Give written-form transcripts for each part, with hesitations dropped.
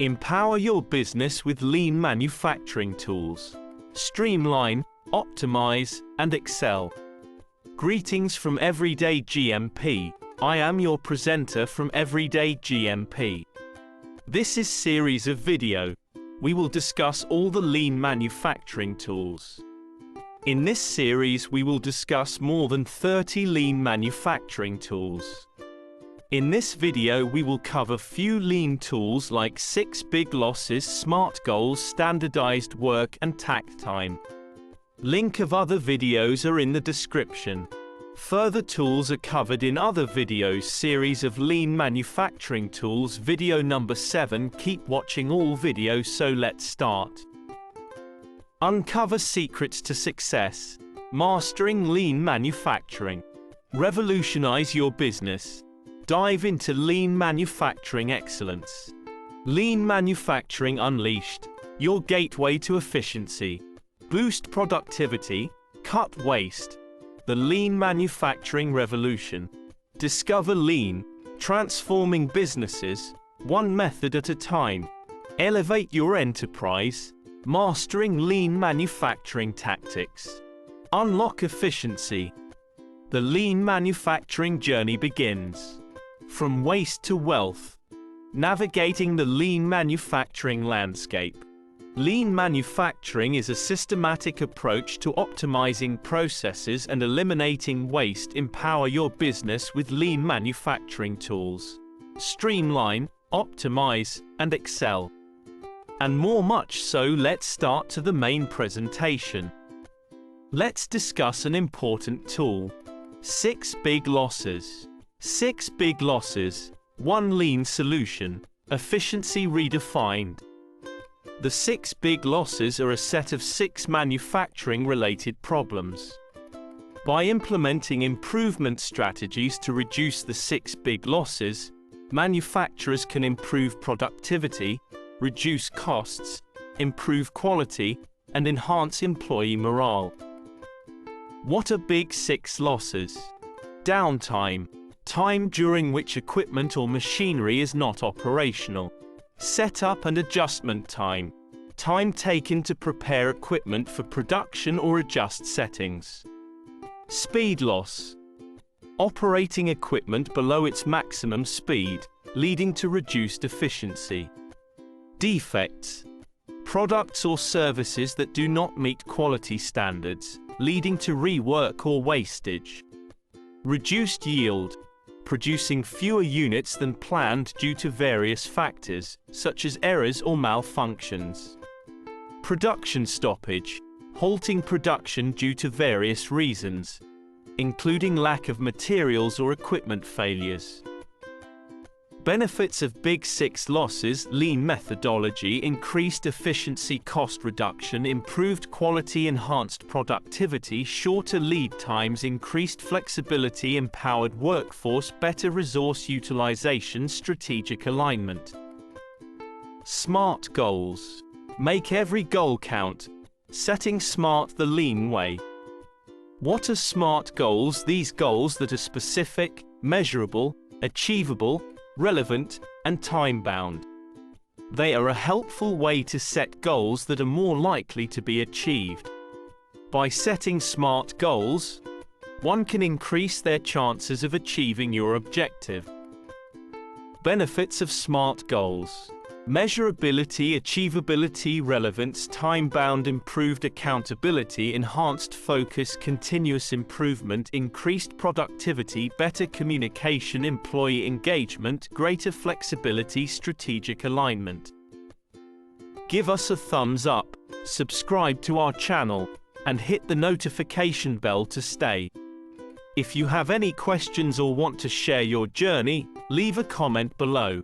Empower your business with lean manufacturing tools. Streamline, optimize, and excel. Greetings from Everyday GMP. I am your presenter from Everyday GMP. This is series of video. We will discuss all the lean manufacturing tools. In this series we will discuss more than 30 lean manufacturing tools. In this video we will cover few lean tools like 6 big losses, SMART goals, standardized work and takt time. Link of other videos are in the description. Further tools are covered in other videos series of lean manufacturing tools. Video number 7. Keep watching all videos, so let's start. Uncover secrets to success. Mastering lean manufacturing. Revolutionize your business. Dive into lean manufacturing excellence. Lean manufacturing unleashed. Your gateway to efficiency. Boost productivity. Cut waste. The lean manufacturing revolution. Discover lean. Transforming businesses, one method at a time. Elevate your enterprise. Mastering lean manufacturing tactics. Unlock efficiency. The lean manufacturing journey begins. From waste to wealth. Navigating the lean manufacturing landscape. Lean manufacturing is a systematic approach to optimizing processes and eliminating waste. Empower your business with lean manufacturing tools. Streamline, optimize, and excel. And more, much so. Let's start to the main presentation. Let's discuss an important tool. 6 big losses. 6 big losses, 1 lean solution, efficiency redefined. The 6 big losses are a set of 6 manufacturing-related problems. By implementing improvement strategies to reduce the 6 big losses, manufacturers can improve productivity, reduce costs, improve quality, and enhance employee morale. What are big 6 losses? Downtime. Time during which equipment or machinery is not operational. Setup and adjustment time. Time taken to prepare equipment for production or adjust settings. Speed loss. Operating equipment below its maximum speed, leading to reduced efficiency. Defects. Products or services that do not meet quality standards, leading to rework or wastage. Reduced yield. Producing fewer units than planned due to various factors, such as errors or malfunctions. Production stoppage. Halting production due to various reasons, including lack of materials or equipment failures. Benefits of big 6 losses. Lean methodology, increased efficiency, cost reduction, improved quality, enhanced productivity, shorter lead times, increased flexibility, empowered workforce, better resource utilization, strategic alignment. SMART goals. Make every goal count. Setting SMART the lean way. What are SMART goals? These goals that are specific, measurable, achievable, relevant, and time-bound. They are a helpful way to set goals that are more likely to be achieved. By setting SMART goals, one can increase their chances of achieving your objective. Benefits of SMART goals. Measurability, achievability, relevance, time-bound, improved accountability, enhanced focus, continuous improvement, increased productivity, better communication, employee engagement, greater flexibility, strategic alignment. Give us a thumbs up, subscribe to our channel, and hit the notification bell to stay. If you have any questions or want to share your journey, leave a comment below.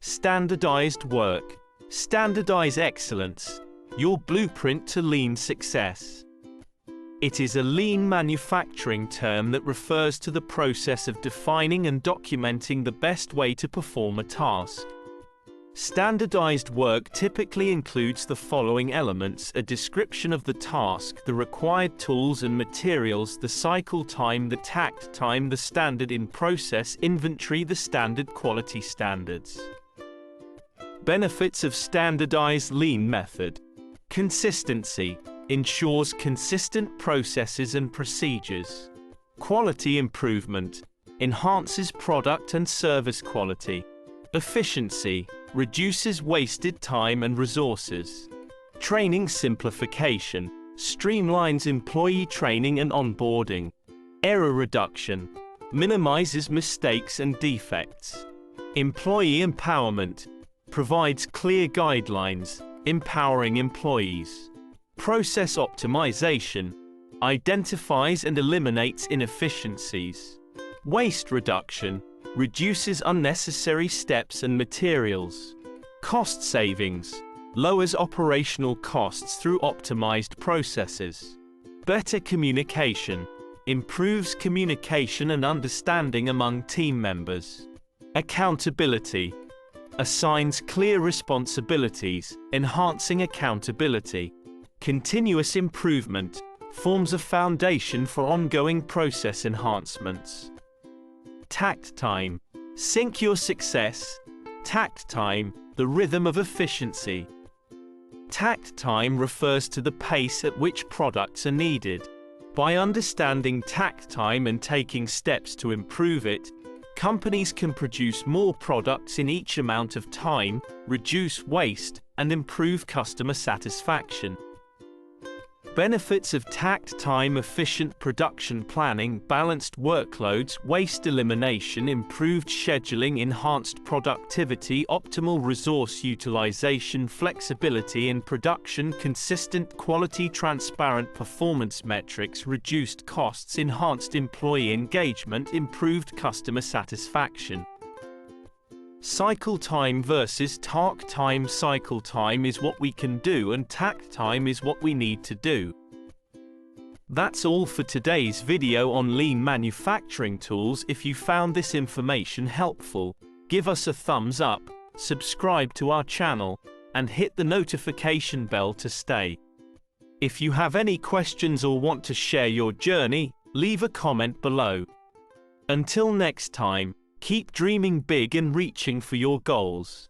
Standardized work. Standardize excellence. Your blueprint to lean success. It is a lean manufacturing term that refers to the process of defining and documenting the best way to perform a task. Standardized work typically includes the following elements: a description of the task, the required tools and materials, the cycle time, the takt time, the standard in process inventory, the standard quality standards. Benefits of standardized lean method. Consistency ensures consistent processes and procedures. Quality improvement enhances product and service quality. Efficiency reduces wasted time and resources. Training simplification streamlines employee training and onboarding. Error reduction minimizes mistakes and defects. Employee empowerment provides clear guidelines, empowering employees. Process optimization identifies and eliminates inefficiencies. Waste reduction reduces unnecessary steps and materials. Cost savings lowers operational costs through optimized processes. Better communication improves communication and understanding among team members. Accountability assigns clear responsibilities, enhancing accountability. Continuous improvement forms a foundation for ongoing process enhancements. Tact time. Sync your success. Tact time, the rhythm of efficiency. Tact time refers to the pace at which products are needed. By understanding tact time and taking steps to improve it, companies can produce more products in each amount of time, reduce waste, and improve customer satisfaction. Benefits of tact time: efficient production planning, balanced workloads, waste elimination, improved scheduling, enhanced productivity, optimal resource utilization, flexibility in production, consistent quality, transparent performance metrics, reduced costs, enhanced employee engagement, improved customer satisfaction. Cycle time versus tact time. Cycle time is what we can do and tact time is what we need to do. That's all for today's video on lean manufacturing tools. If you found this information helpful, give us a thumbs up, subscribe to our channel, and hit the notification bell to stay. If you have any questions or want to share your journey, leave a comment below. Until next time, keep dreaming big and reaching for your goals.